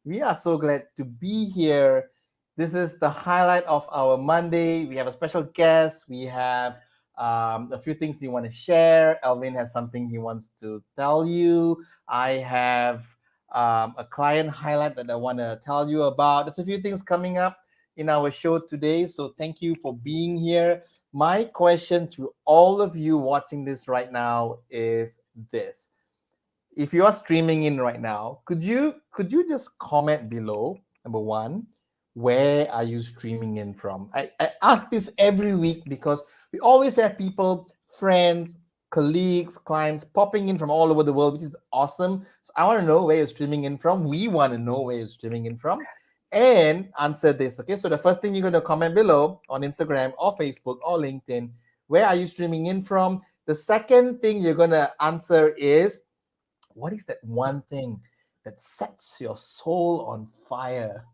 We are so glad to be here. This is the highlight of our Monday. We have a special guest. We have a few things you want to share. Alvin has something he wants to tell you. I have a client highlight that I want to tell you about. There's a few things coming up in our show today. So thank you for being here. My question to all of you watching this right now is this: if you are streaming in right now, could you just comment below? Number one, where are you streaming in from? I ask this every week because we always have people, friends, colleagues, clients popping in from all over the world, which is awesome. So I want to know where you're streaming in from. We want to know where you're streaming in from and answer this. Okay, so the first thing you're going to comment below on Instagram or Facebook or LinkedIn, where are you streaming in from? The second thing you're going to answer is, what is that one thing that sets your soul on fire?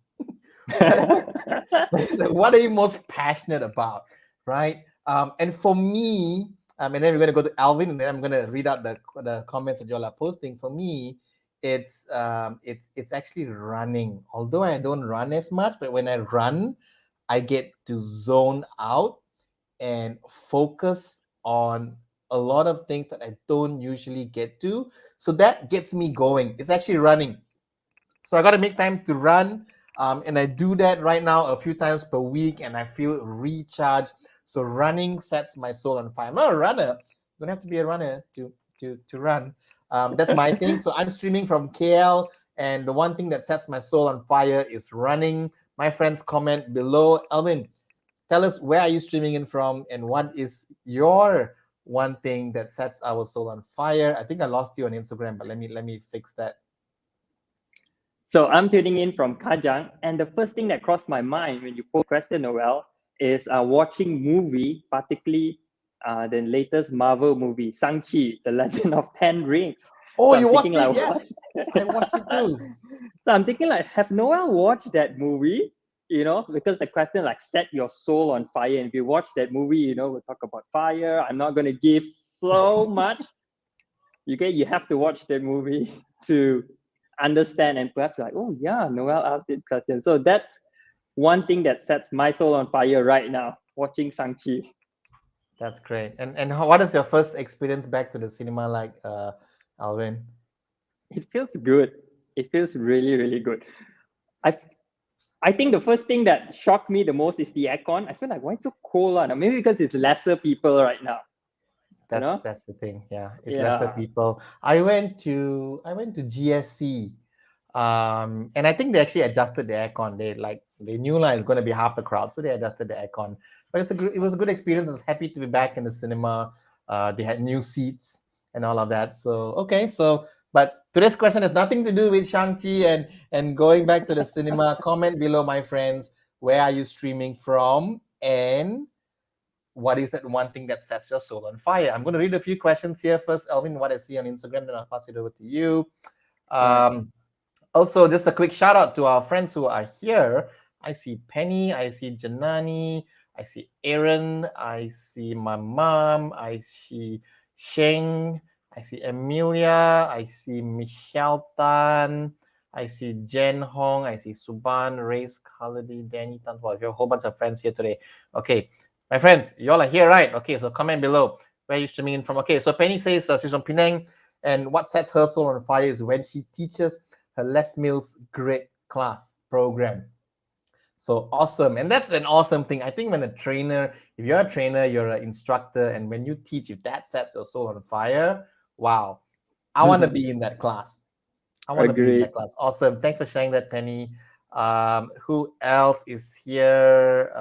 What are you most passionate about, right? And for me, and then we're going to go to Alvin, and then I'm going to read out the comments that y'all are posting. For me, it's actually running. Although I don't run as much, but when I run, I get to zone out and focus on a lot of things that I don't usually get to. So that gets me going. It's actually running. So I got to make time to run. And I do that right now a few times per week, and I feel recharged. So running sets my soul on fire. I'm not a runner. You don't have to be a runner to run. That's my thing. So I'm streaming from KL, and the one thing that sets my soul on fire is running. My friends comment below. Alvin, tell us, where are you streaming in from, and what is your one thing that sets our soul on fire? I think I lost you on Instagram, but let me fix that. So I'm tuning in from Kajang, and the first thing that crossed my mind when you posed question, Noel, is watching movie, particularly the latest Marvel movie, Shang-Chi, The Legend of Ten Rings. Oh, So I'm you thinking watched it? like, what? Yes, I watched it too. So I'm thinking like, have Noel watched that movie? You know, because the question like set your soul on fire. And if you watch that movie, you know, we'll talk about fire. I'm not gonna give so much. You have to watch that movie to understand and perhaps like, oh yeah, Noel asked this question. So that's one thing that sets my soul on fire right now, watching Shang-Chi. That's great. And what is your first experience back to the cinema like, Alvin? It feels good. It feels really, really good. I I think the first thing that shocked me the most is the aircon. I feel like, why it's so cold? Maybe because it's lesser people right now, you That's know? that's the thing. Yeah, it's lesser Yeah. people. I went to GSC, and I think they actually adjusted the aircon. They knew like it's going to be half the crowd, so they adjusted the aircon. But it was a good experience. I was happy to be back in the cinema. They had new seats and all of that. So okay, but today's question has nothing to do with Shang-Chi and going back to the cinema. Comment below, my friends. Where are you streaming from? And what is that one thing that sets your soul on fire? I'm going to read a few questions here first, Elvin, what I see on Instagram, then I'll pass it over to you. Right. Also, just a quick shout out to our friends who are here. I see Penny, I see Janani, I see Aaron, I see my mom, I see Sheng, I see Amelia, I see Michelle Tan, I see Jen Hong, I see Suban, Race, Khalidi, Danny Tan. Well, you have a whole bunch of friends here today. Okay, my friends, you all are here, right? Okay, so comment below where you're streaming in from. Okay, so Penny says she's from Penang, and what sets her soul on fire is when she teaches her Les Mills Great Class program. So awesome. And that's an awesome thing. I think when a trainer, if you're a trainer, you're an instructor, and when you teach, if that sets your soul on fire, wow. I want to be in that class. I want to be in Agreed. that class. Awesome. Thanks for sharing that, Penny. Who else is here?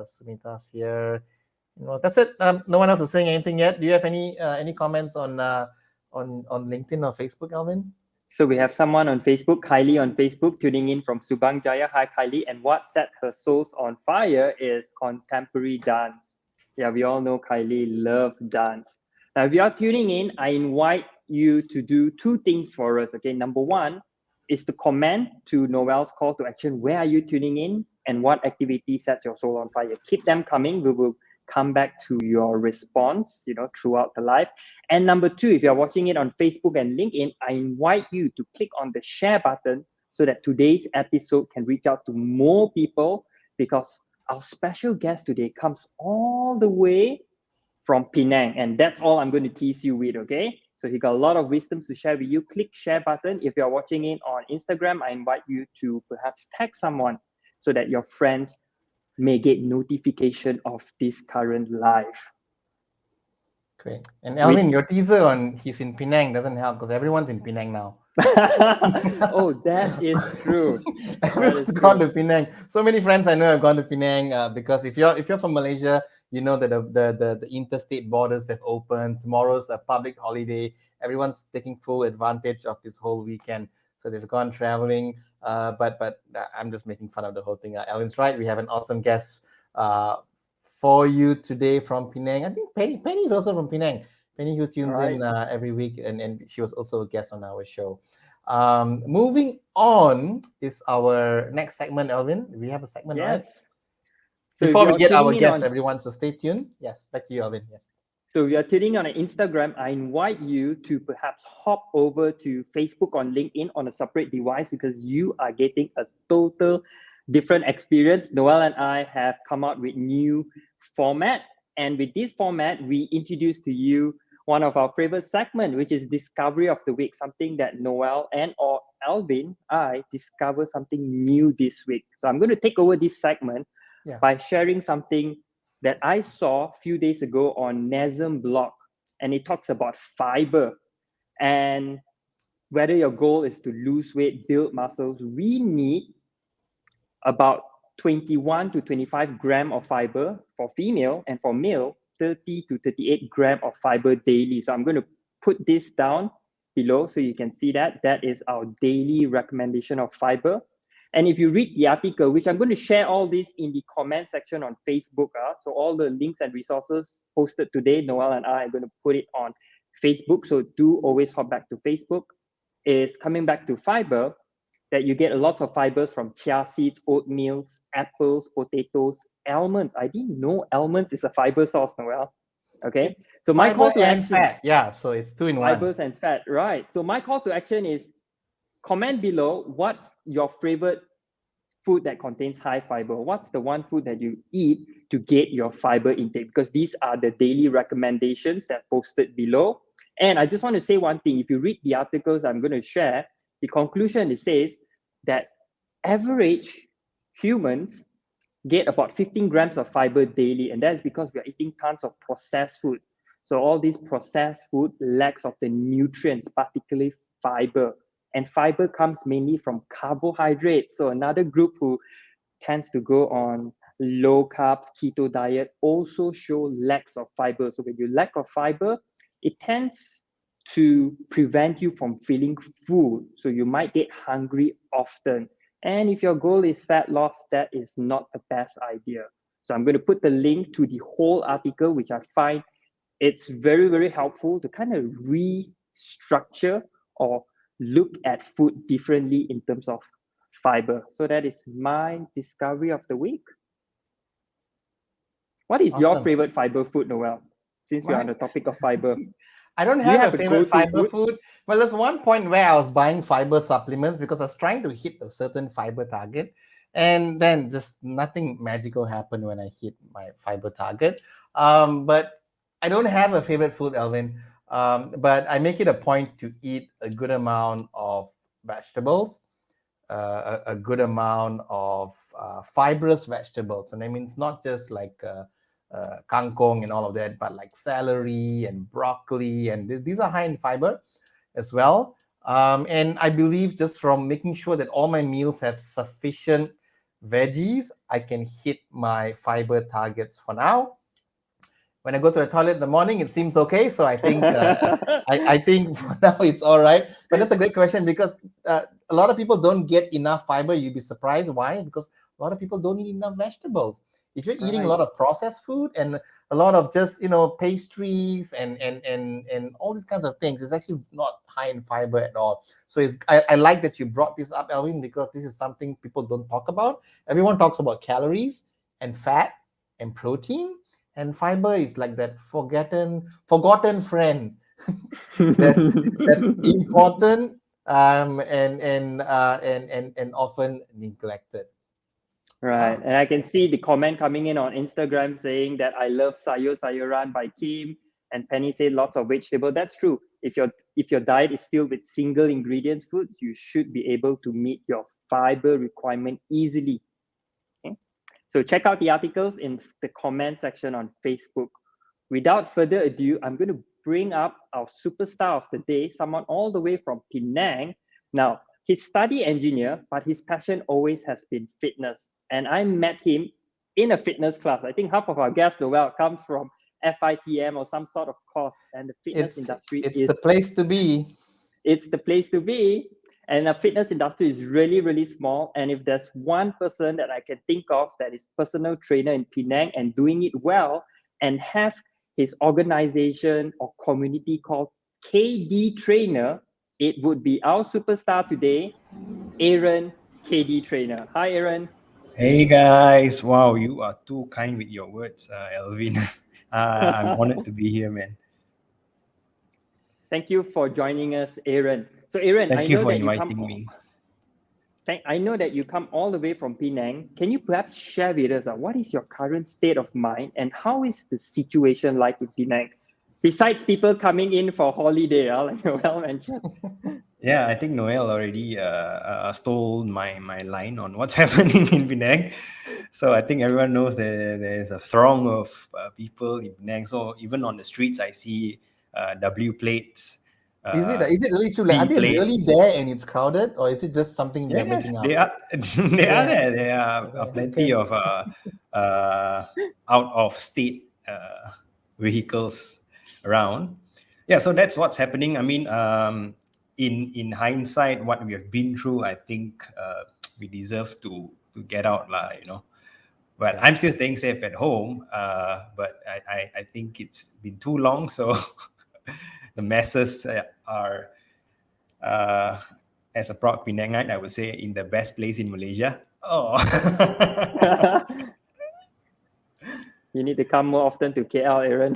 Sumita's here. That's it. No one else is saying anything yet. Do you have any comments on LinkedIn or Facebook, Alvin? So we have someone on Facebook, Kylie on Facebook, tuning in from Subang Jaya. Hi, Kylie. And what set her souls on fire is contemporary dance. Yeah, we all know Kylie loves dance. Now, if you are tuning in, I invite you to do two things for us. Okay, number one is to comment to Noel's call to action. Where are you tuning in, and what activity sets your soul on fire? Keep them coming. We will come back to your response, throughout the live. And number two, if you're watching it on Facebook and LinkedIn, I invite you to click on the share button so that today's episode can reach out to more people, because our special guest today comes all the way from Penang, and that's all I'm going to tease you with, okay? So he got a lot of wisdoms to share with you. Click share button. If you're watching it on Instagram, I invite you to perhaps tag someone so that your friends may get notification of this current live. Great. And Alvin, your teaser on he's in Penang doesn't help because everyone's in Penang now. Oh, that is true. Everyone's gone to Penang. So many friends I know have gone to Penang because if you're from Malaysia, you know that the interstate borders have opened. Tomorrow's a public holiday. Everyone's taking full advantage of this whole weekend. So they've gone traveling. But I'm just making fun of the whole thing. Alvin's right. We have an awesome guest for you today from Penang. I think Penny is also from Penang. Penny, who tunes in every week, and she was also a guest on our show. Moving on is our next segment, Alvin. We have a segment, right? So before we get our guests, everyone, so stay tuned. Yes, back to you, Alvin. Yes. So if you're tuning on Instagram, I invite you to perhaps hop over to Facebook or LinkedIn on a separate device, because you are getting a total different experience. Noel and I have come out with new format. And with this format, we introduce to you one of our favorite segments, which is Discovery of the Week, something that Noel and or Alvin, I discover something new this week. So I'm going to take over this segment by sharing something that I saw a few days ago on NASM blog, and it talks about fiber. And whether your goal is to lose weight, build muscles, we need about 21 to 25 gram of fiber for female, and for male, 30 to 38 gram of fiber daily. So I'm going to put this down below so you can see that. That is our daily recommendation of fiber. And if you read the article, which I'm going to share all this in the comment section on Facebook, so all the links and resources posted today, Noel and I are going to put it on Facebook. So do always hop back to Facebook. Is coming back to fiber, that you get a lot of fibers from chia seeds, oatmeals, apples, potatoes, almonds. I didn't know almonds is a fiber source, Noel. Okay, so my call to action, fat. Yeah, so it's 2 in 1. Fibers and fat, right? So my call to action is comment below what your favorite food that contains high fiber. What's the one food that you eat to get your fiber intake? Because these are the daily recommendations that posted below. And I just want to say one thing. If you read the articles I'm going to share, the conclusion, it says that average humans get about 15 grams of fiber daily, and that's because we are eating tons of processed food. So all these processed food lacks of the nutrients, particularly fiber. And fiber comes mainly from carbohydrates. So another group who tends to go on low carbs, keto diet also show lacks of fiber. So when you lack of fiber, it tends to prevent you from feeling full. So you might get hungry often. And if your goal is fat loss, that is not the best idea. So I'm going to put the link to the whole article, which I find it's very, very helpful to kind of restructure or look at food differently in terms of fiber. So that is my discovery of the week. What is your favorite fiber food, Noel? Since we're on the topic of fiber. I don't have a favorite fiber food. Well, there's one point where I was buying fiber supplements because I was trying to hit a certain fiber target. And then just nothing magical happened when I hit my fiber target. But I don't have a favorite food, Alvin. But I make it a point to eat a good amount of vegetables, a good amount of fibrous vegetables. And that means not just like kangkong and all of that, but like celery and broccoli, and these are high in fiber as well. And I believe just from making sure that all my meals have sufficient veggies, I can hit my fiber targets for now. When I go to the toilet in the morning, it seems okay. So I think I think for now it's all right. But that's a great question, because a lot of people don't get enough fiber. You'd be surprised why? Because a lot of people don't eat enough vegetables. If you're eating a lot of processed food and a lot of just pastries and all these kinds of things, it's actually not high in fiber at all. So I like that you brought this up, Alvin, because this is something people don't talk about. Everyone talks about calories and fat and protein, and fiber is like that forgotten friend that's important and often neglected. Right. Wow. And I can see the comment coming in on Instagram saying that I love Sayuran by Kim, and Penny said lots of vegetable. That's true. If your diet is filled with single ingredient foods, you should be able to meet your fiber requirement easily. Okay? So check out the articles in the comment section on Facebook. Without further ado, I'm going to bring up our superstar of the day, someone all the way from Penang. Now, he's study engineer, but his passion always has been fitness. And I met him in a fitness class. I think half of our guests, Noel, comes from FITM or some sort of course, and the fitness It's industry it's the is place to be. it's the place to be. And the fitness industry is really, really small. And if there's one person that I can think of that is personal trainer in Penang and doing it well and have his organization or community called KD Trainer, it would be our superstar today, Aren KD Trainer. Hi, Aren. Hey guys, wow, you are too kind with your words, Elvin. I'm honored to be here, man. Thank you for joining us, Aren. So, Aren, Thank you for inviting me. I know that you come all the way from Penang. Can you perhaps share with us what is your current state of mind and how is the situation like in Penang? Besides people coming in for holiday, like Noel mentioned. Yeah, I think Noel already stole my line on what's happening in Penang. So I think everyone knows that there's a throng of people in Penang. So even on the streets, I see W plates, Is it really true? Like, are P they really plates. there and it's crowded, or is it just something we are Yeah, making they up? are. They are Yeah. there. There are Okay. plenty of out of state vehicles around. Yeah, so that's what's happening. I mean, in hindsight, what we have been through, I think we deserve to get out, lah. Well, Yeah. I'm still staying safe at home, but I think it's been too long. So the masses are. Uh, as a proud Penangite, I would say in the best place in Malaysia. Oh, You need to come more often to KL, Aren.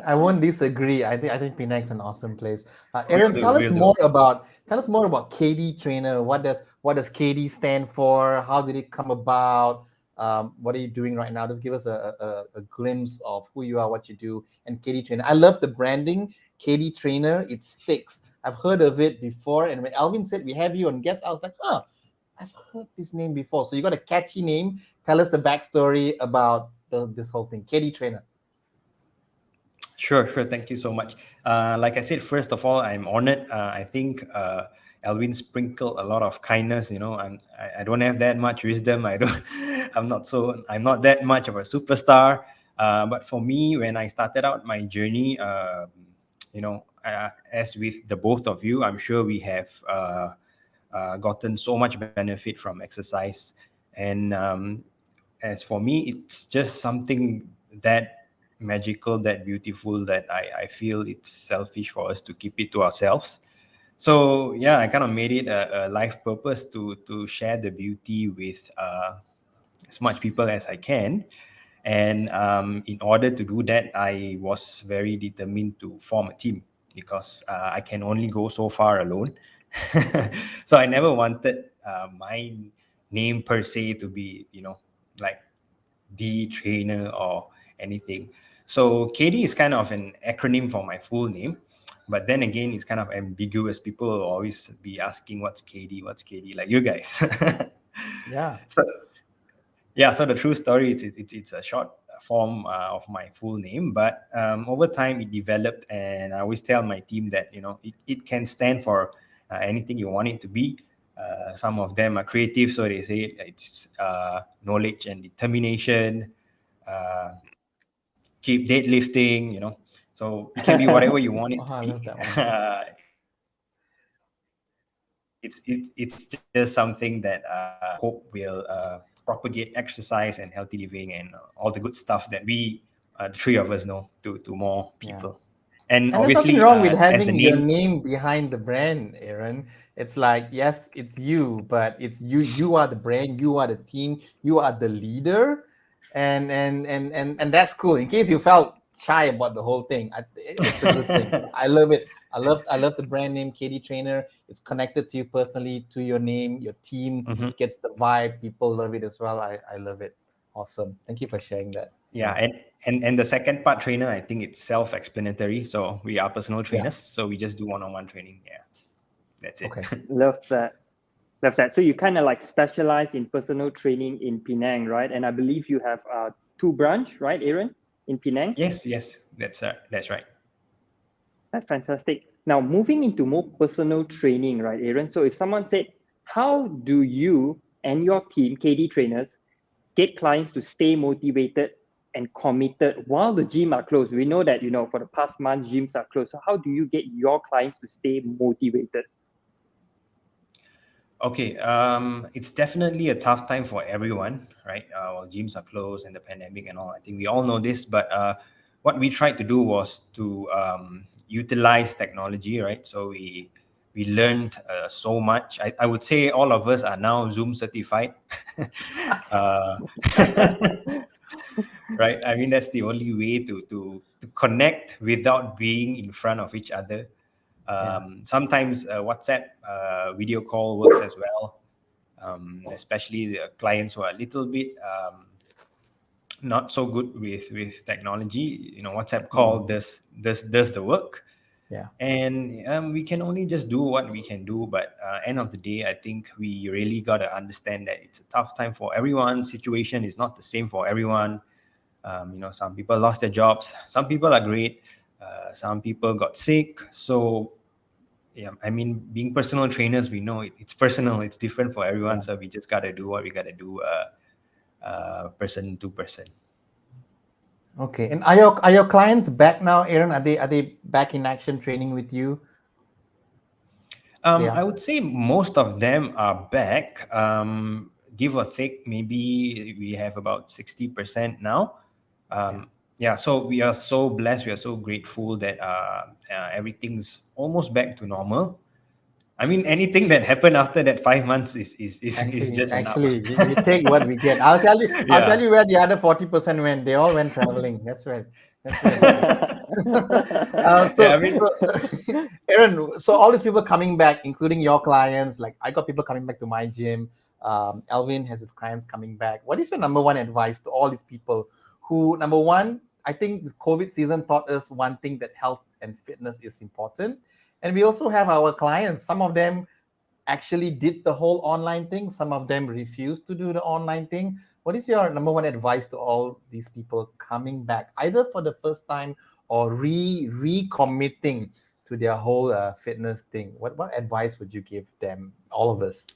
I won't disagree. I think Penang's an awesome place. will Aaron, do, will do. tell us more about KD Trainer. What does KD stand for? How did it come about? What are you doing right now? Just give us a glimpse of who you are, what you do, and KD Trainer. I love the branding. KD Trainer, it sticks. I've heard of it before, and when Alvin said we have you on guest, I was like, I've heard this name before. So you got a catchy name. Tell us the backstory about this whole thing. KD Trainer. Sure, sure. Thank you so much. Like I said, first of all, I'm honored. I think Alvin sprinkled a lot of kindness. I don't have that much wisdom. I don't. I'm not that much of a superstar. But for me, when I started out my journey, as with the both of you, I'm sure we have gotten so much benefit from exercise. And as for me, it's just something that magical, that beautiful, that I feel it's selfish for us to keep it to ourselves. So yeah, I kind of made it a life purpose to share the beauty with as much people as I can. And in order to do that, I was very determined to form a team because I can only go so far alone. So I never wanted my name per se to be, like the trainer or anything. So KD is kind of an acronym for my full name. But then again, it's kind of ambiguous. People will always be asking, what's KD, like you guys. Yeah. So yeah, so the true story, it's a short form of my full name, but over time it developed, and I always tell my team that it can stand for anything you want it to be. Some of them are creative, so they say it's knowledge and determination. Keep deadlifting, so it can be whatever you want it Oh, to I love be. that one. It's just something that I hope will propagate exercise and healthy living and all the good stuff that we, the three of us, know to more Yeah. people. And And there's nothing obviously, wrong with as the having your name, name behind the brand, Aaron. It's like, yes, it's you, but it's you. You are the brand. You are the team. You are the leader, and that's cool. In case you felt shy about the whole thing, it's a good thing. I love it. I love the brand name KD Trainer. It's connected to you personally, to your name, your team gets the vibe. People love it as well. I love it. Awesome. Thank you for sharing that. Yeah, and the second part, trainer, I think it's self-explanatory. So we are personal trainers, so we just do one-on-one training. Yeah, that's it. Okay. Love that. Love that. So you kind of like specialize in personal training in Penang, right? And I believe you have two branch, right, Aren, in Penang? Yes, that's right. That's fantastic. Now, moving into more personal training, right, Aren? So if someone said, how do you and your team, KD trainers, get clients to stay motivated and committed while the gym are closed? We know that, for the past months, gyms are closed. So how do you get your clients to stay motivated? Okay, it's definitely a tough time for everyone, right? While gyms are closed and the pandemic and all, I think we all know this. But what we tried to do was to utilize technology, right? So we learned so much. I would say all of us are now Zoom certified, uh, right? I mean, that's the only way to connect without being in front of each other. Sometimes WhatsApp video call works as well, especially the clients who are a little bit not so good with technology. WhatsApp call does the work. Yeah. And we can only just do what we can do. But end of the day, I think we really got to understand that it's a tough time for everyone. Situation is not the same for everyone. Some people lost their jobs. Some people are great. Some people got sick. So yeah, I mean, being personal trainers, we know it's personal. It's different for everyone. So we just got to do what we got to do person to person. Okay. And are your clients back now, Aren? Are they back in action training with you? I would say most of them are back. Give or take, maybe we have about 60% now. So we are so blessed. We are so grateful that everything's almost back to normal. I mean, anything that happened after that 5 months is just enough. Actually, we take what we get. I'll tell you. I'll tell you where the other 40% went. They all went traveling. That's right. That's right. Yeah, I mean, Aren, so all these people coming back, including your clients, like I got people coming back to my gym. Alvin has his clients coming back. What is your number one advice to all these people who, number one, I think the COVID season taught us one thing, that health and fitness is important. And we also have our clients. Some of them actually did the whole online thing. Some of them refused to do the online thing. What is your number one advice to all these people coming back, either for the first time or recommitting to their whole fitness thing? What advice would you give them, all of us?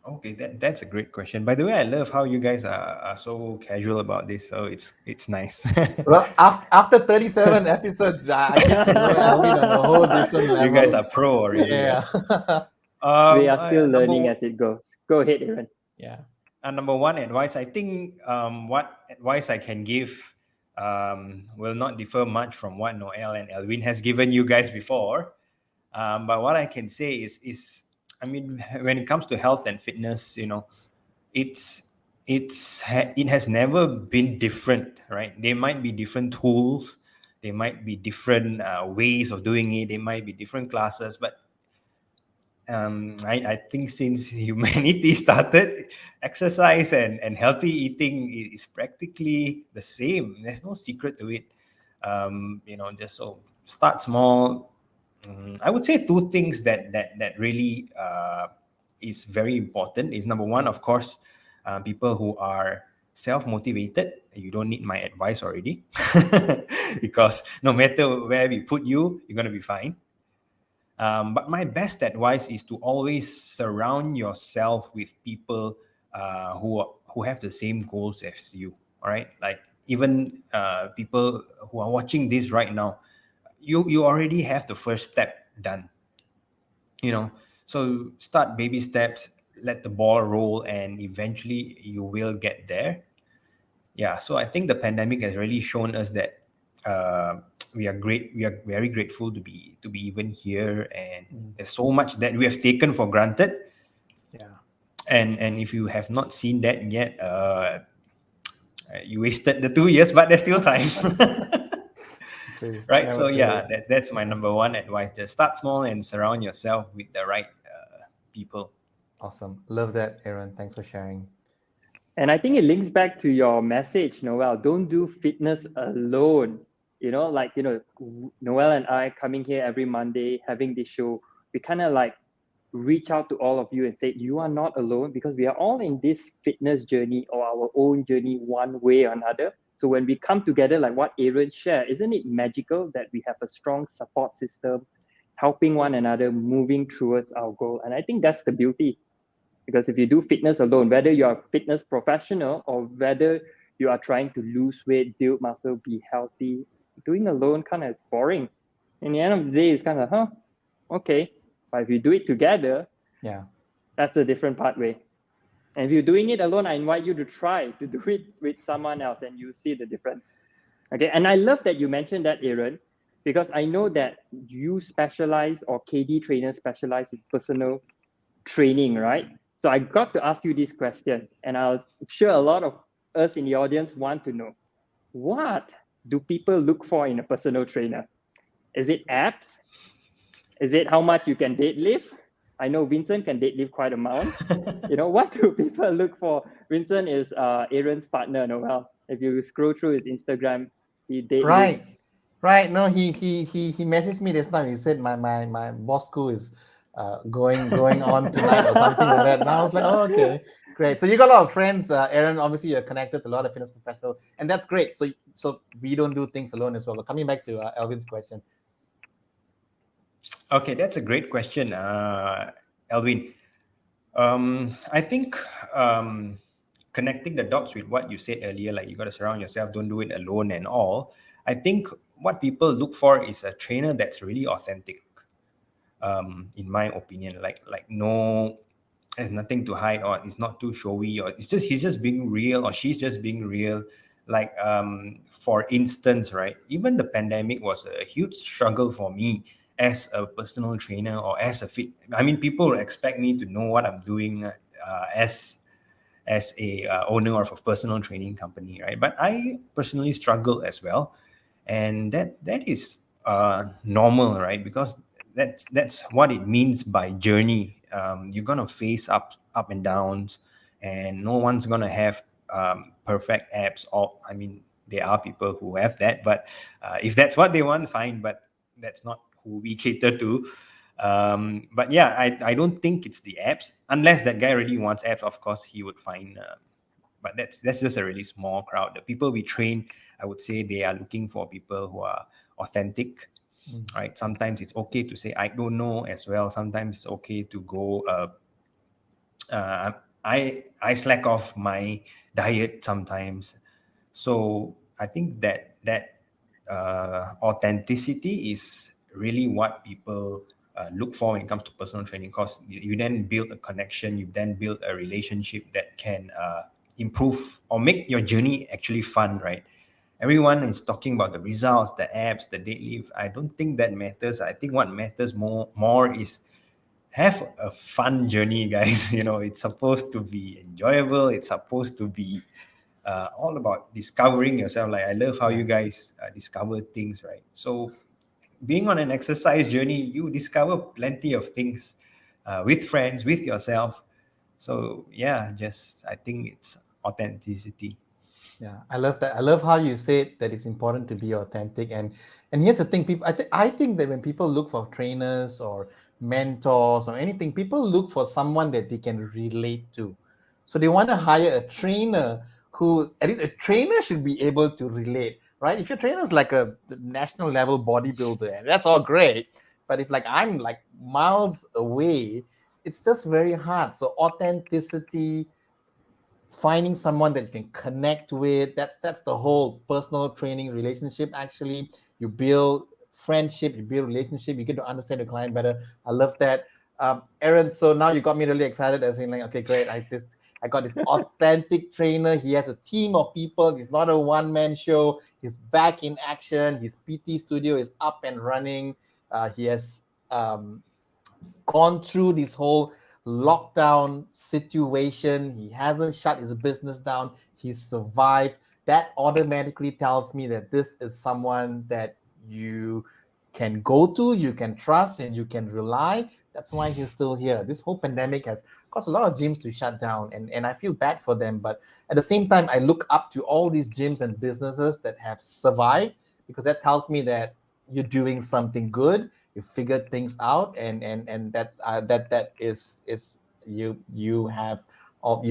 okay, that's a great question. By the way, I love how you guys are so casual about this. So it's nice. Well, after 37 episodes, I get to know Alvin on a whole different level. You guys are pro already. Yeah. We are still learning as it goes. Go ahead, Aren. Yeah. Number one advice, I think what advice I can give will not differ much from what Noel and Elvin has given you guys before. But what I can say is I mean, when it comes to health and fitness, it has never been different, right? There might be different tools, there might be different ways of doing it, there might be different classes, but I think since humanity started, exercise and healthy eating is practically the same. There's no secret to it. Just so start small. I would say two things that really is very important is, number one, of course, people who are self-motivated. You don't need my advice already, because no matter where we put you, you're gonna be fine. But my best advice is to always surround yourself with people who have the same goals as you. All right, like even people who are watching this right now, you already have the first step done. So start baby steps, let the ball roll, and eventually you will get there. Yeah, so I think the pandemic has really shown us that we are great. We are very grateful to be even here, and there's so much that we have taken for granted. Yeah. And if you have not seen that yet, you wasted the 2 years, but there's still time. right? Never So too yeah, late. that's my number one advice. Just start small and surround yourself with the right people. Awesome. Love that, Aaron. Thanks for sharing. And I think it links back to your message, Noel. Don't do fitness alone. Noel and I coming here every Monday, having this show, we kind of like reach out to all of you and say, you are not alone because we are all in this fitness journey or our own journey one way or another. So when we come together, like what Aaron shared, isn't it magical that we have a strong support system, helping one another, moving towards our goal? And I think that's the beauty. Because if you do fitness alone, whether you're a fitness professional or whether you are trying to lose weight, build muscle, be healthy, doing alone kind of is boring. In the end of the day, it's kind of, okay. But if you do it together, Yeah. that's a different pathway. And if you're doing it alone, I invite you to try to do it with someone else and you see the difference. Okay. And I love that you mentioned that, Aaron, because I know that you specialize or KD trainers specialize in personal training, right? So I got to ask you this question, and I'm sure a lot of us in the audience want to know, what do people look for in a personal trainer? Is it abs? Is it how much you can deadlift? I know Vincent can deadlift quite amount. What do people look for? Vincent is Aaron's partner, Noel. If you scroll through his Instagram, he Right. deadlifts. Right. No, he messaged me this time. He said my boss school is going on tonight or something like that. And I was like, oh, okay, great. So you got a lot of friends, Aaron. Obviously, you're connected to a lot of fitness professionals, and that's great. So we don't do things alone as well. But coming back to Elvin's question. Okay, that's a great question, Elvin. I think connecting the dots with what you said earlier, like you got to surround yourself, don't do it alone and all. I think what people look for is a trainer that's really authentic. In my opinion, like no, there's nothing to hide or it's not too showy or it's just he's just being real or she's just being real. Like for instance, right? Even the pandemic was a huge struggle for me as a personal trainer or as a fit. I mean, people expect me to know what I'm doing as a owner of a personal training company, right? But I personally struggle as well, and that is normal, right? Because that's what it means by journey. You're gonna face up and downs, and no one's gonna have perfect abs. Or I mean, there are people who have that, but if that's what they want, fine. But that's not who we cater to. But yeah, I don't think it's the apps unless that guy really wants apps. Of course, he would find. But that's just a really small crowd. The people we train, I would say they are looking for people who are authentic, right? Sometimes it's okay to say I don't know as well. Sometimes it's okay to go. Uh, I slack off my diet sometimes. So I think that authenticity is really what people look for when it comes to personal training. Because you then build a connection, you then build a relationship that can improve or make your journey actually fun, right? Everyone is talking about the results, the apps, the deadlift. I don't think that matters. I think what matters more is have a fun journey, guys. It's supposed to be enjoyable. It's supposed to be all about discovering yourself. Like I love how Yeah. you guys discover things, right? So being on an exercise journey, you discover plenty of things with friends, with yourself. So yeah, just I think it's authenticity. Yeah, I love that. I love how you said that it's important to be authentic. And here's the thing, people. I think that when people look for trainers or mentors or anything, people look for someone that they can relate to. So they want to hire a trainer who, at least a trainer should be able to relate, right? If your trainer is like a national level bodybuilder, and that's all great. But if like I'm like miles away, it's just very hard. So authenticity, finding someone that you can connect with, that's the whole personal training relationship. Actually, you build friendship, you build relationship, you get to understand the client better. I love that. Aaron, so now you got me really excited, as in like, okay, great, I got this authentic trainer. He has a team of people. He's not a one-man show. He's back in action. His PT studio is up and running. He has gone through this whole lockdown situation. He hasn't shut his business down. He's survived. That automatically tells me that this is someone that you can go to, you can trust, and you can rely. That's why he's still here. This whole pandemic has caused a lot of gyms to shut down, and I feel bad for them. But at the same time, I look up to all these gyms and businesses that have survived, because that tells me that you're doing something good. You figured things out, and that's that is you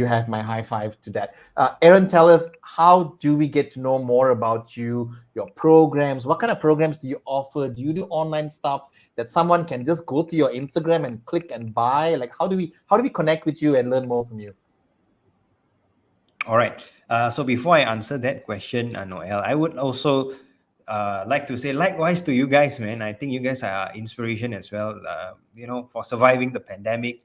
have my high five to that. Aren, tell us, how do we get to know more about you, your programs? What kind of programs do you offer? Do you do online stuff that someone can just go to your Instagram and click and buy? Like, how do we connect with you and learn more from you? All right. So before I answer that question, Noel, I would also like to say likewise to you guys, man. I think you guys are inspiration as well. For surviving the pandemic.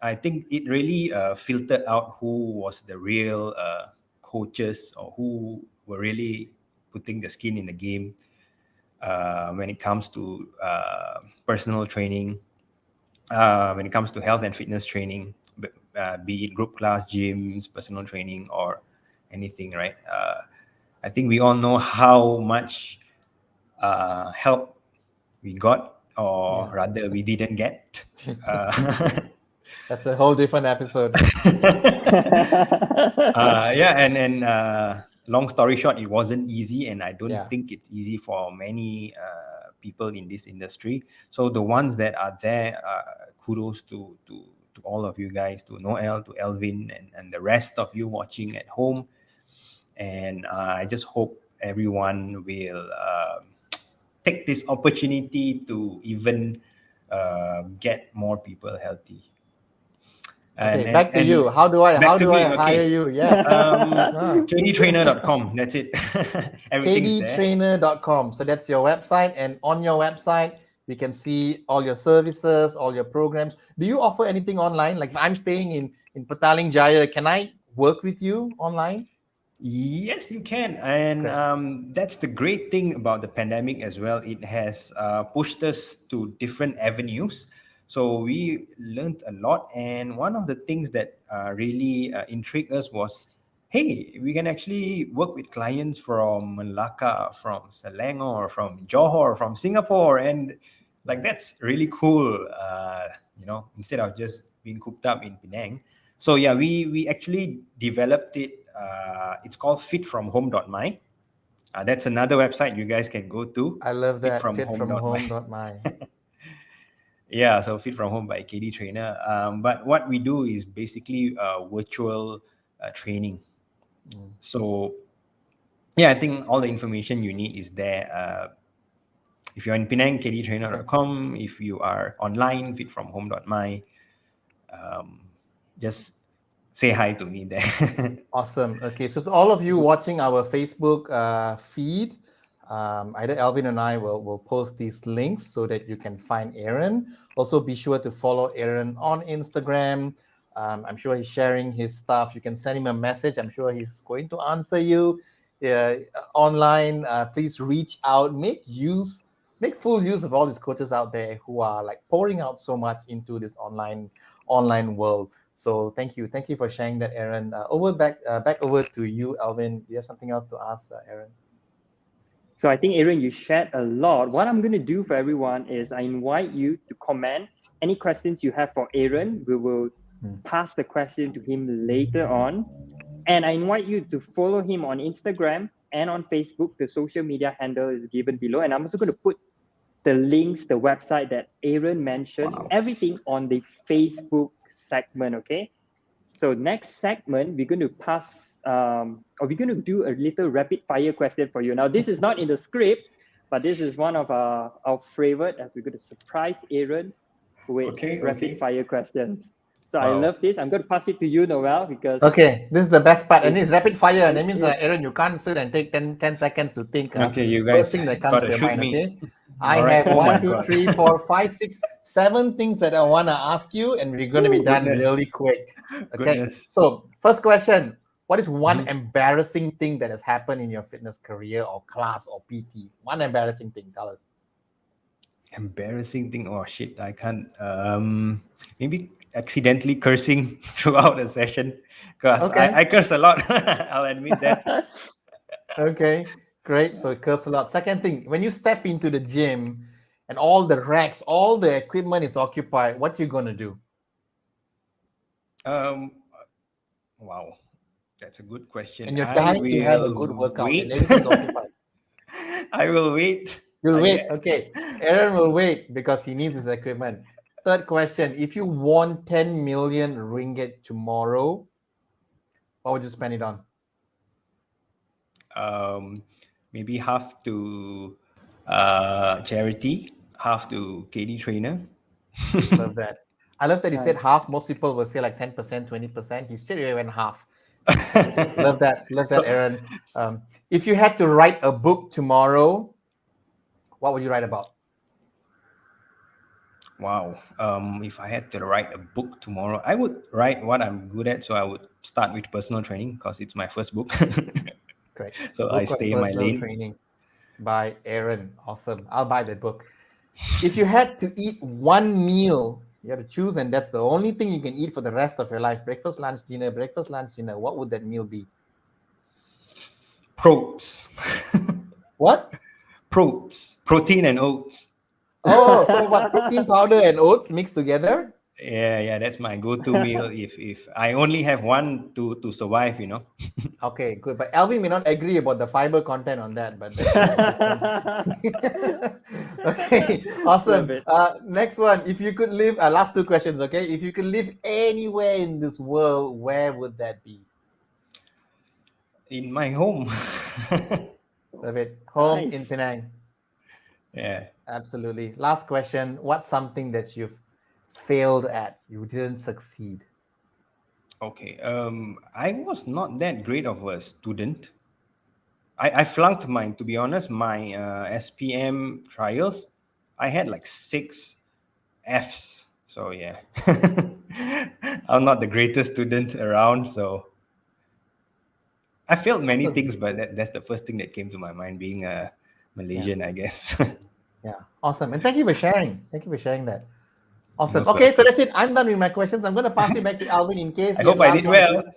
I think it really filtered out who was the real coaches, or who were really putting the skin in the game when it comes to personal training, when it comes to health and fitness training, be it group class, gyms, personal training, or anything, right? I think we all know how much help we got, or Yeah. rather, we didn't get. Uh, That's a whole different episode. and long story short, it wasn't easy, and I don't Yeah. think it's easy for many people in this industry. So the ones that are there, kudos to all of you guys, to Noel, to Elvin, and the rest of you watching at home. And I just hope everyone will take this opportunity to even get more people healthy. Okay, back to you. How do I Back how to do I me. hire Okay. you? Yes. KDtrainer.com. That's it. Everything's there. kdtrainer.com. So that's your website, and on your website we can see all your services, all your programs. Do you offer anything online? Like, if I'm staying in Petaling Jaya, can I work with you online? Yes, you can. And Great. that's the great thing about the pandemic as well. It has pushed us to different avenues. So we learned a lot. And one of the things that really intrigued us was, hey, we can actually work with clients from Malacca, from Selangor, from Johor, from Singapore. And like, that's really cool, instead of just being cooped up in Penang. So yeah, we actually developed it. It's called fitfromhome.my. That's another website you guys can go to. I love that. Fitfromhome.my. Fitfromhome.my. Yeah, so Fit From Home by KD Trainer. But what we do is basically virtual training. So yeah, I think all the information you need is there. If you're in Penang, kdtrainer.com. If you are online, fitfromhome.my. Just say hi to me there. Awesome. Okay, so to all of you watching our Facebook feed, either Elvin and I will post these links so that you can find Aren. Also, be sure to follow Aren on Instagram. I'm sure he's sharing his stuff. You can send him a message. I'm sure he's going to answer you online. Please reach out. Make full use of all these coaches out there who are like pouring out so much into this online world. So thank you for sharing that, Aren. Back over to you, Alvin. Do you have something else to ask, Aren? So I think, Aren, you shared a lot. What I'm going to do for everyone is I invite you to comment any questions you have for Aren. We will pass the question to him later on. And I invite you to follow him on Instagram and on Facebook. The social media handle is given below. And I'm also going to put the links, the website that Aren mentioned, everything on the Facebook segment, okay? So next segment, we're going to we're going to do a little rapid fire question for you. Now, this is not in the script, but this is one of our favorite, as we're going to surprise Aren with rapid fire questions. So I love this. I'm going to pass it to you, Noel, because... Okay, this is the best part. And it's rapid fire. That means, Aren, you can't sit and take 10 seconds to think. Okay, you First guys thing that comes to gotta your shoot mind, me. okay? I All right. have Oh my 1, 2, God. 3, 4, 5, 6, 7 things that I want to ask you, and we're going to be done Goodness. really quick. Okay, Goodness. so first question. What is one embarrassing thing that has happened in your fitness career or class or PT? One embarrassing thing, tell us. Embarrassing thing. Oh shit, I can't. Maybe accidentally cursing throughout the session, because Okay. I curse a lot. I'll admit that. Okay. Great. So curse a lot. Second thing, when you step into the gym and all the racks, all the equipment is occupied, what you gonna do? Um, wow, that's a good question. And you're I dying to have a will good workout and wait. everything's occupied. I will wait, You'll I wait. guess. Okay. Aaron will wait because he needs his equipment. Third question, if you won 10 million ringgit tomorrow, what would you spend it on? Um, Maybe half to charity, half to KD trainer. Love that. I love that you said Nice. half. Most people will say like 10%, 20%. He straight away went half. Love that. Love that, Aaron. If you had to write a book tomorrow, what would you write about? Wow. If I had to write a book tomorrow, I would write what I'm good at. So I would start with personal training because it's my first book. Correct. So I Book on stay in my personal lane. training by Aaron. Awesome. I'll buy that book. If you had to eat one meal, you have to choose, and that's the only thing you can eat for the rest of your life, breakfast, lunch, dinner, breakfast, lunch, dinner, what would that meal be? Protein. What? Protein and oats. Oh, so what? Protein powder and oats mixed together? Yeah, that's my go-to meal if I only have one to survive, you know. Okay, good. But Alvin may not agree about the fiber content on that, but that's a different. Okay, Love awesome. it. Next one. If you could live, last two questions, okay? If you could live anywhere in this world, where would that be? In my home. Love it. Home in Nice. Penang. Yeah. Absolutely. Last question. What's something that you've failed at? You didn't succeed. Okay. I was not that great of a student. I flunked mine, to be honest. My SPM trials, I had like 6 Fs. So yeah, I'm not the greatest student around. So I failed many Awesome. things, but that's the first thing that came to my mind, being a Yeah. Malaysian, I guess. Yeah. Awesome. And thank you for sharing. Thank you for sharing that. Awesome. Most Okay, so welcome. that's it. I'm done with my questions. I'm going to pass you back to Alvin in case I he had hope I last did one or two. well.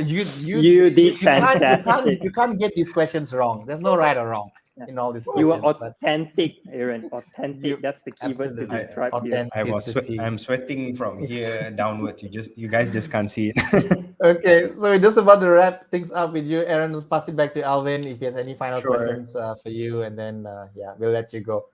You did fantastic. You can't get these questions wrong. There's no right or wrong in all these You were questions. But authentic, Aaron. Authentic. you That's the keyword to absolutely describe you. authenticity. I'm sweating from here downwards. You guys just can't see it. Okay, so we're just about to wrap things up with you, Aaron. Let's pass it back to Alvin if he has any final Sure. questions for you, and then yeah, we'll let you go.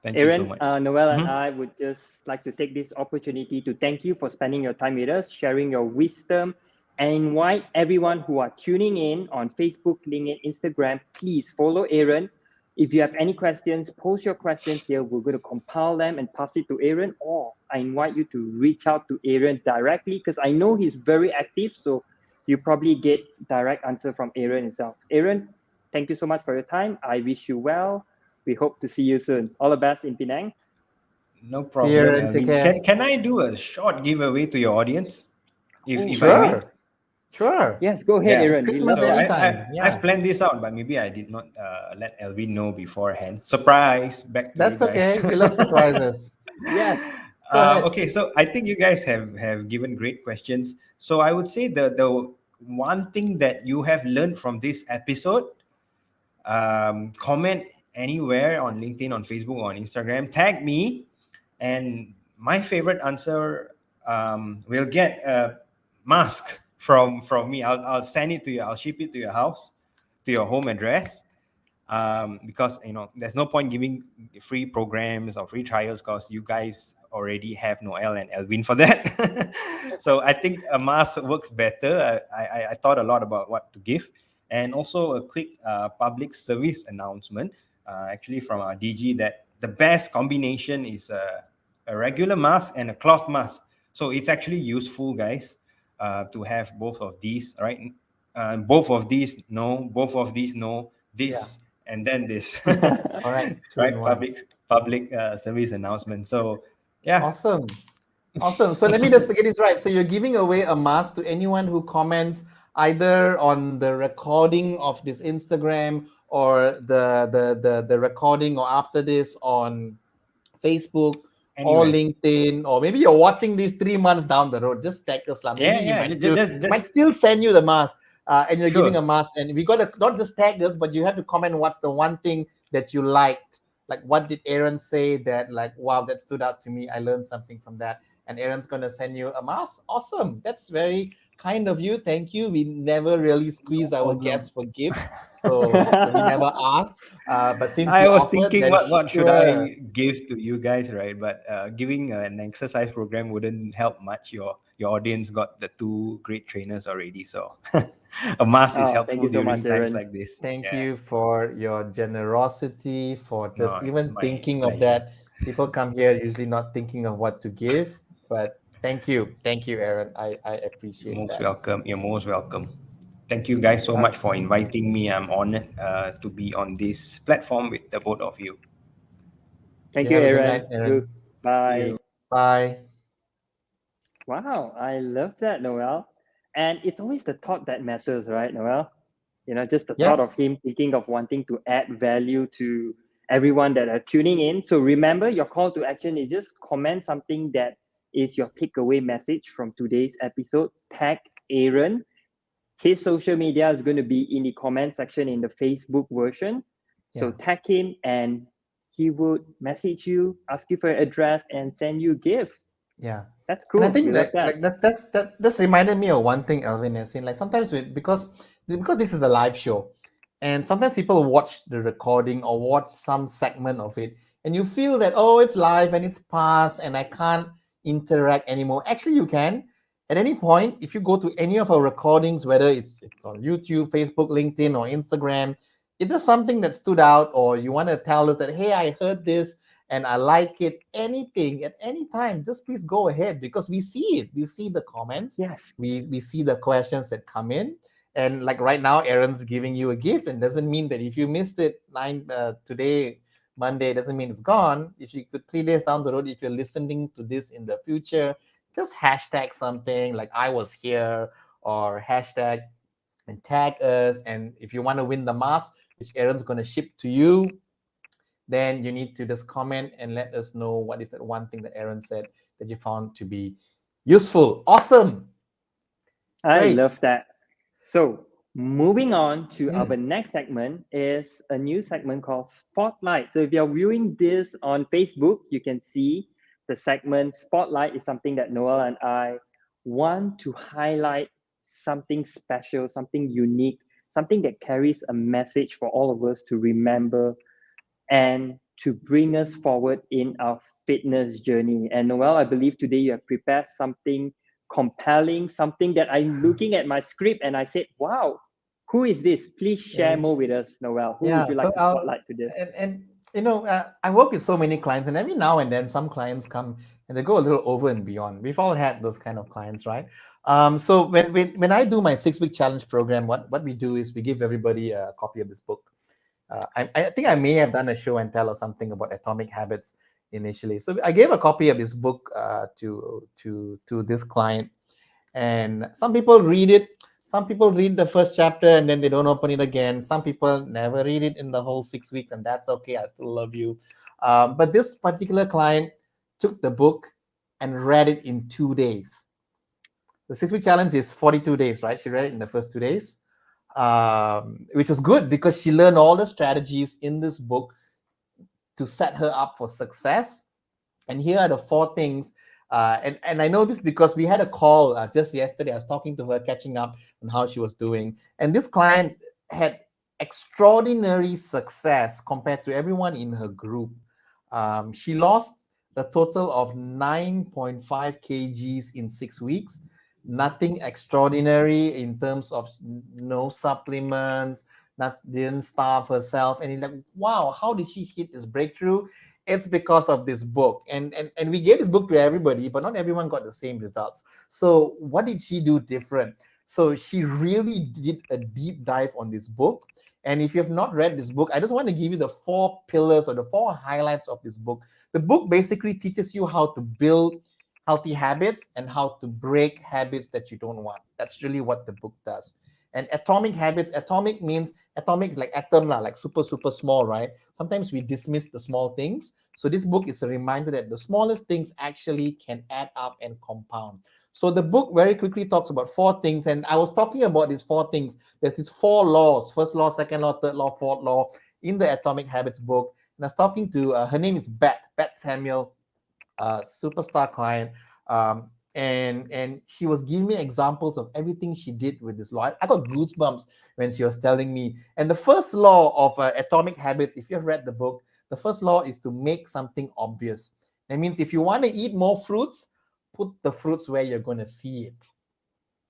Thank you so Aaron, much. Noel, and Mhm. I would just like to take this opportunity to thank you for spending your time with us, sharing your wisdom, and invite everyone who are tuning in on Facebook, LinkedIn, Instagram. Please follow Aaron. If you have any questions, post your questions here. We're going to compile them and pass it to Aaron, or I invite you to reach out to Aaron directly because I know he's very active. So you probably get direct answer from Aaron himself. Aaron, thank you so much for your time. I wish you well. We hope to see you soon. All the best in Penang. No See you, problem, Aaron. Take Alvin. care. Can I do a short giveaway to your audience, Oh, if I may? Sure, sure. yes, go ahead, Yeah. It's Aaron. We Christmas love So that. anytime. I've Yeah, planned this out, but maybe I did not let Alvin know beforehand. Surprise! Back to you that's guys. okay. We love surprises. Yes. Go ahead. Okay, so I think you guys have given great questions. So I would say the one thing that you have learned from this episode, comment anywhere on LinkedIn, on Facebook, on Instagram, tag me, and my favorite answer will get a mask from me. I'll send it to you. I'll ship it to your house, to your home address. Because there's no point giving free programs or free trials because you guys already have Noel and Elvin for that. So I think a mask works better. I thought a lot about what to give, and also a quick public service announcement, actually from our DG, that the best combination is a regular mask and a cloth mask. So it's actually useful, guys, to have both of these, right? Both of these, no. Both of these, no. Yeah. This and then this, All right. Two in right? one. Public service announcement. So yeah. Awesome. Awesome. So let me just get this right. So you're giving away a mask to anyone who comments either on the recording of this Instagram or the recording or after this on Facebook or Anyway, LinkedIn, or maybe you're watching these 3 months down the road. Just tag us lah. Maybe he yeah. might still Just send you the mask. and you're Sure. giving a mask, and we got to not just tag us, but you have to comment what's the one thing that you liked. Like, what did Aren say that, like, wow, that stood out to me? I learned something from that. And Aren's going to send you a mask. Awesome. That's very kind of you. Thank you. We never really squeeze our Problem. guests for gifts. So we never ask. But since I you was offered, thinking, then what should sure. I give to you guys, right? But giving an exercise program wouldn't help much. Your audience got the two great trainers already, so a mask is Oh, thank helpful you so during much, times Aren. like this. Thank Yeah, you for your generosity, for no, just it's even my thinking of pleasure. that. People come here usually not thinking of what to give, but thank you. Thank you, Aren. I You're appreciate most that. welcome. You're most welcome. Thank you guys so Uh, much for inviting me. I'm honored to be on this platform with the both of you. You Thank you, have a good night, Aren. Aren. Good. Thank Bye. you. Bye. Wow, I love that, Noel. And it's always the thought that matters, right, Noel? Just the thought of Yes. him thinking of wanting to add value to everyone that are tuning in. So remember, your call to action is just comment something that is your takeaway message from today's episode. Tag Aren. His social media is going to be in the comment section in the Facebook version. So Yeah. tag him and he would message you, ask you for your address, and send you a gift. Yeah. That's And I cool. We think love that that. like that's reminded me of one thing, Alvin has seen. Like sometimes because this is a live show, and sometimes people watch the recording or watch some segment of it, and you feel that, oh, it's live and it's past and I can't interact anymore. Actually, you can. At any point, if you go to any of our recordings, whether it's on YouTube, Facebook, LinkedIn, or Instagram, if there's something that stood out, or you want to tell us that, hey, I heard this and I like it, anything at any time, just please go ahead, because we see it. We see the comments, Yes. we see the questions that come in. And like right now, Aaron's giving you a gift, and doesn't mean that if you missed it today, Monday, doesn't mean it's gone. If you could 3 days down the road, if you're listening to this in the future, just hashtag something like I was here, or hashtag and tag us. And if you want to win the mask, which Aaron's going to ship to you, then you need to just comment and let us know what is that one thing that Aaron said that you found to be useful. Awesome. I Great. love that. So, moving on to our Mm, next segment is a new segment called Spotlight. So, if you're viewing this on Facebook, you can see the segment Spotlight is something that Noel and I want to highlight something special, something unique, something that carries a message for all of us to remember and to bring us forward in our fitness journey. And Noel, I believe today you have prepared something compelling, something that I'm looking at my script and I said, wow, who is this? Please share and more with us, Noel. Who would yeah, you so like to spotlight today? and I work with so many clients, and every now and then some clients come and they go a little over and beyond. We've all had those kind of clients, right? So when I do my 6 week challenge program, what we do is we give everybody a copy of this book. I think I may have done a show and tell or something about atomic habits initially. So I gave a copy of this book to this client, and some people read it. Some people read the first chapter and then they don't open it again. Some people never read it in the whole 6 weeks, and that's okay. I still love you. But this particular client took the book and read it in 2 days. The 6 week challenge is 42 days, right? She read it in the first 2 days, which was good because she learned all the strategies in this book to set her up for success. And here are the 4 things. And I know this because we had a call just yesterday. I was talking to her, catching up on how she was doing. And this client had extraordinary success compared to everyone in her group. She lost a total of 9.5 kgs in 6 weeks. Nothing extraordinary in terms of no supplements, not didn't starve herself. And he's like, wow, how did she hit this breakthrough? It's because of this book. And we gave this book to everybody, but not everyone got the same results. So what did she do different? So she really did a deep dive on this book. And if you have not read this book, I just want to give you the 4 pillars or the 4 highlights of this book. The book basically teaches you how to build healthy habits and how to break habits that you don't want. That's really what the book does. And atomic habits, atomic means atomic is like atom, like super, super small, right? Sometimes we dismiss the small things. So this book is a reminder that the smallest things actually can add up and compound. So the book very quickly talks about 4 things, and I was talking about these 4 things. There's these 4 laws: first law, second law, third law, fourth law in the Atomic Habits book. And I was talking to her name is Beth Samuel, superstar client, and she was giving me examples of everything she did with this law. I got goosebumps when she was telling me. And the first law of Atomic Habits, if you've read the book, the first law is to make something obvious. That means if you want to eat more fruits, put the fruits where you're going to see it.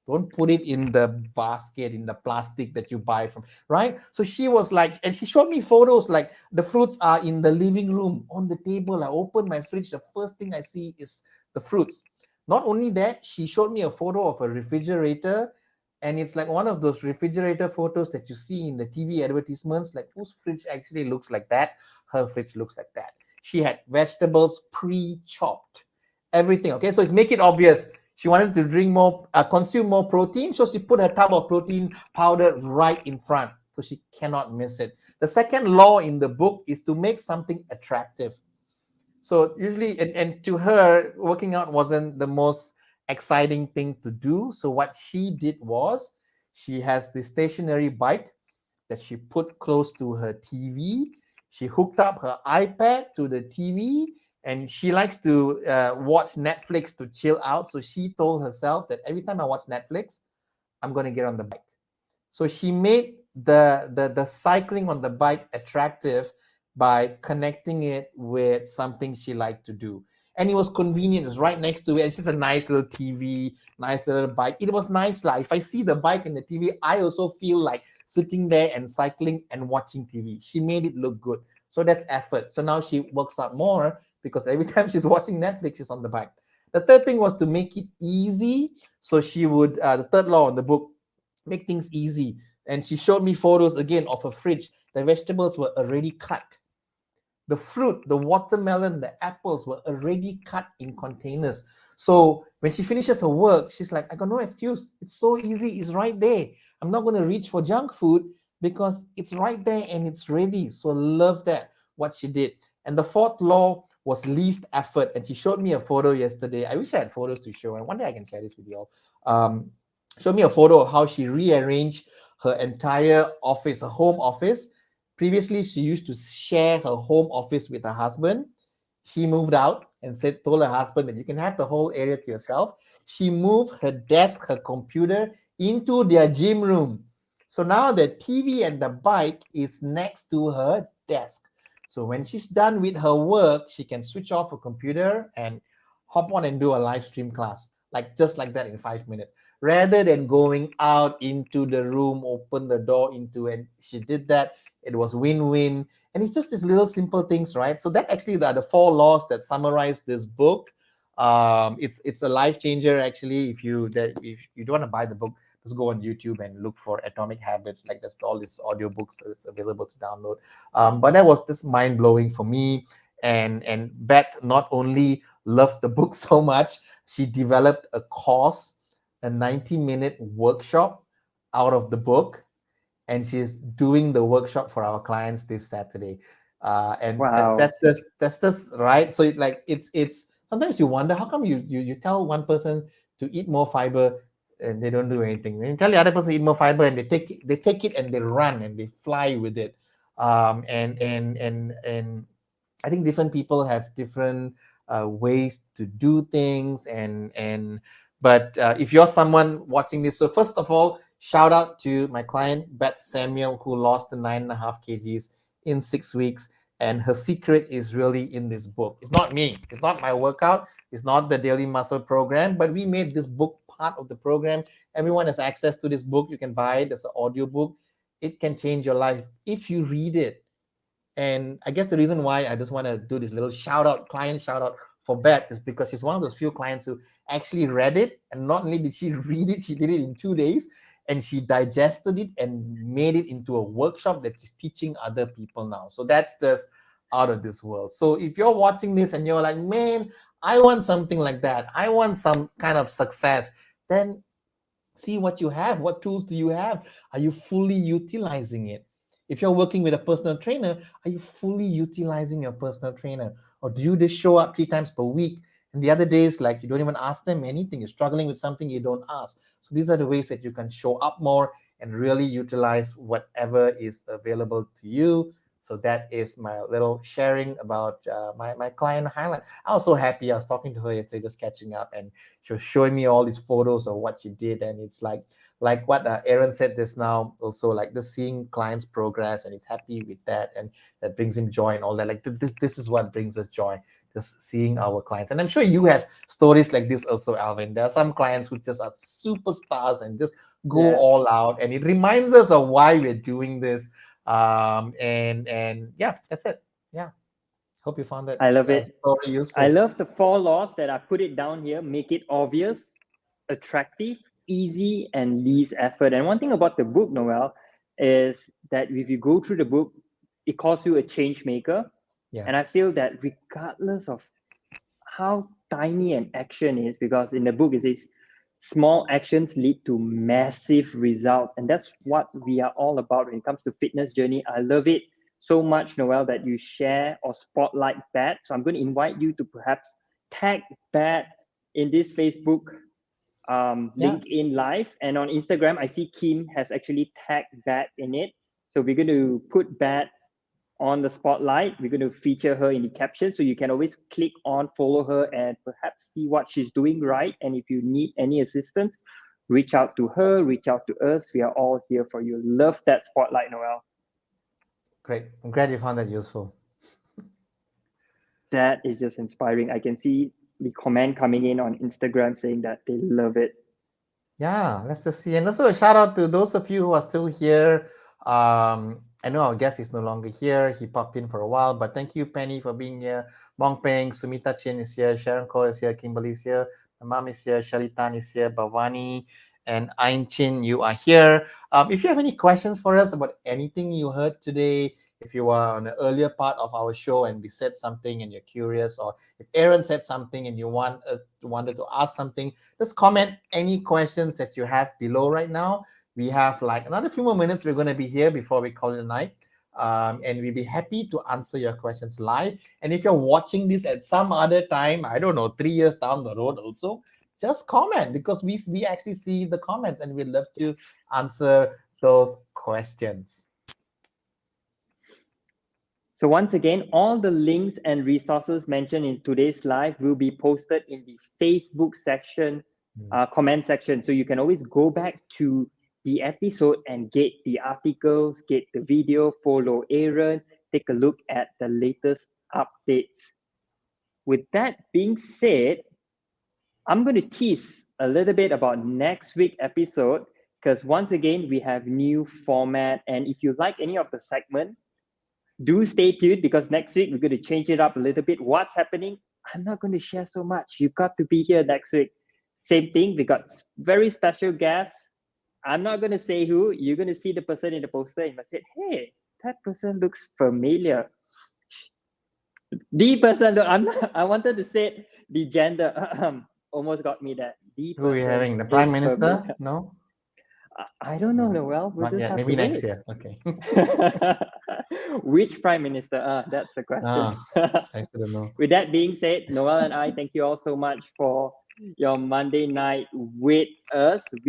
Don't put it in the basket, in the plastic that you buy from, right? So she was like, and she showed me photos like the fruits are in the living room on the table. I open my fridge, the first thing I see is the fruits. Not only that, she showed me a photo of a refrigerator, and it's like one of those refrigerator photos that you see in the TV advertisements, like whose fridge actually looks like that. Her fridge looks like that. She had vegetables pre-chopped, everything. Okay, so it's make it obvious. She wanted to drink more, consume more protein, so she put a tub of protein powder right in front, so she cannot miss it. The second law in the book is to make something attractive. So usually, and to her, working out wasn't the most exciting thing to do. So what she did was, she has this stationary bike that she put close to her TV. She hooked up her iPad to the TV, and she likes to watch Netflix to chill out. So she told herself that every time I watch Netflix, I'm going to get on the bike. So she made the cycling on the bike attractive by connecting it with something she liked to do. And it was convenient. It was right next to it. It's just a nice little TV, nice little bike. It was nice. Like if I see the bike and the TV, I also feel like sitting there and cycling and watching TV. She made it look good. So that's effort. So now she works out more because every time she's watching Netflix, she's on the bike. The third thing was to make it easy. So she would, the third law in the book, make things easy. And she showed me photos again of her fridge. The vegetables were already cut. The fruit, the watermelon, the apples were already cut in containers. So when she finishes her work, she's like, I got no excuse. It's so easy. It's right there. I'm not going to reach for junk food because it's right there and it's ready. So love that, what she did. And the fourth law was least effort. And she showed me a photo yesterday. I wish I had photos to show. And one day I can share this with you all. Showed me a photo of how she rearranged her entire office, her home office. Previously, she used to share her home office with her husband. She moved out and told her husband that you can have the whole area to yourself. She moved her desk, her computer into their gym room. So now the TV and the bike is next to her desk. So when she's done with her work, she can switch off her computer and hop on and do a live stream class, like just like that in 5 minutes, rather than going out into the room, open the door into, and she did that. It was win-win. And it's just these little simple things, right? So that actually are the 4 laws that summarize this book. It's a life changer, actually. If you don't want to buy the book, just go on YouTube and look for Atomic Habits. Like there's all these audiobooks that's available to download. But that was just mind-blowing for me. And Beth not only loved the book so much, she developed a course, a 90-minute workshop out of the book, and she's doing the workshop for our clients this Saturday. And Wow. that's just right. So it's sometimes you wonder how come you tell one person to eat more fiber and they don't do anything. When you tell the other person to eat more fiber and they take it and they run and they fly with it. And I think different people have different ways to do things, and but if you're someone watching this, so first of all, shout out to my client Beth Samuel, who lost the 9.5 kgs in 6 weeks, and her secret is really in this book. It's not me, it's not my workout, it's not the daily muscle program, but we made this book part of the program. Everyone has access to this book. You can buy it as an audio book. It can change your life if you read it. And I guess the reason why I just want to do this little client shout out for Beth, is because she's one of those few clients who actually read it. And not only did she read it, she did it in 2 days, and she digested it and made it into a workshop that she's teaching other people now. So that's just out of this world. So if you're watching this and you're like, man, I want something like that, I want some kind of success, then see what you have. What tools do you have? Are you fully utilizing it? If you're working with a personal trainer, are you fully utilizing your personal trainer? Or do you just show up 3 times per week And the other days, like you don't even ask them anything. You're struggling with something, you don't ask. So these are the ways that you can show up more and really utilize whatever is available to you. So that is my little sharing about my client highlight. I was so happy. I was talking to her yesterday, just catching up, and she was showing me all these photos of what she did. And it's like what Aren said just now, also like just seeing clients progress, and he's happy with that, and that brings him joy and all that. Like this is what brings us joy, just seeing our clients. And I'm sure you have stories like this also, Alvin. There are some clients who just are superstars and just go all out, and it reminds us of why we're doing this. And yeah, that's it. Yeah, hope you found that I love it. story useful. I love the 4 laws that I put it down here. Make it obvious, attractive, easy, and least effort. And one thing about the book, Noel, is that if you go through the book, it calls you a change maker. Yeah. And I feel that regardless of how tiny an action is, because in the book it says small actions lead to massive results. And that's what we are all about when it comes to fitness journey. I love it so much, Noel, that you share or spotlight Bat. So I'm going to invite you to perhaps tag Bat in this Facebook LinkedIn live. And on Instagram, I see Kim has actually tagged Bat in it. So we're going to put Bat on the spotlight. We're going to feature her in the caption, so you can always click on, follow her, and perhaps see what she's doing right. And if you need any assistance, reach out to her, reach out to us. We are all here for you. Love that spotlight, Noel. Great. I'm glad you found that useful. That is just inspiring. I can see the comment coming in on Instagram saying that they love it. Yeah, let's just see. And also a shout out to those of you who are still here. I know our guest is no longer here. He popped in for a while, but thank you, Penny, for being here. Bong Peng, Sumita Chin is here, Sharon Ko is here, Kimberly is here, my mom is here, Shelly Tan is here, Bhavani and Ain Chin, you are here. If you have any questions for us about anything you heard today, if you are on the earlier part of our show and we said something and you're curious, or if Aren said something and you wanted to ask something, just comment any questions that you have below right now. We have like another few more minutes. We're going to be here before we call it a night. And we'll be happy to answer your questions live. And if you're watching this at some other time, I don't know, 3 years down the road also, just comment, because we actually see the comments and we'd love to answer those questions. So once again, all the links and resources mentioned in today's live will be posted in the Facebook section, comment section. So you can always go back to the episode and get the articles, get the video, follow Aren, take a look at the latest updates. With that being said, I'm going to tease a little bit about next week's episode, because once again, we have new format. And if you like any of the segment, do stay tuned, because next week we're going to change it up a little bit. What's happening? I'm not going to share so much. You got to be here next week. Same thing. We got very special guests. I'm not going to say who. You're going to see the person in the poster and you must say, hey, that person looks familiar. The person, I wanted to say the gender. Almost got me that. Who are we having? The Prime Minister? Familiar. No? I don't know, Noel. Not yet. Maybe next year. Okay. Which Prime Minister? That's the question. I shouldn't know. With that being said, Noel and I, thank you all so much for your Monday night with us.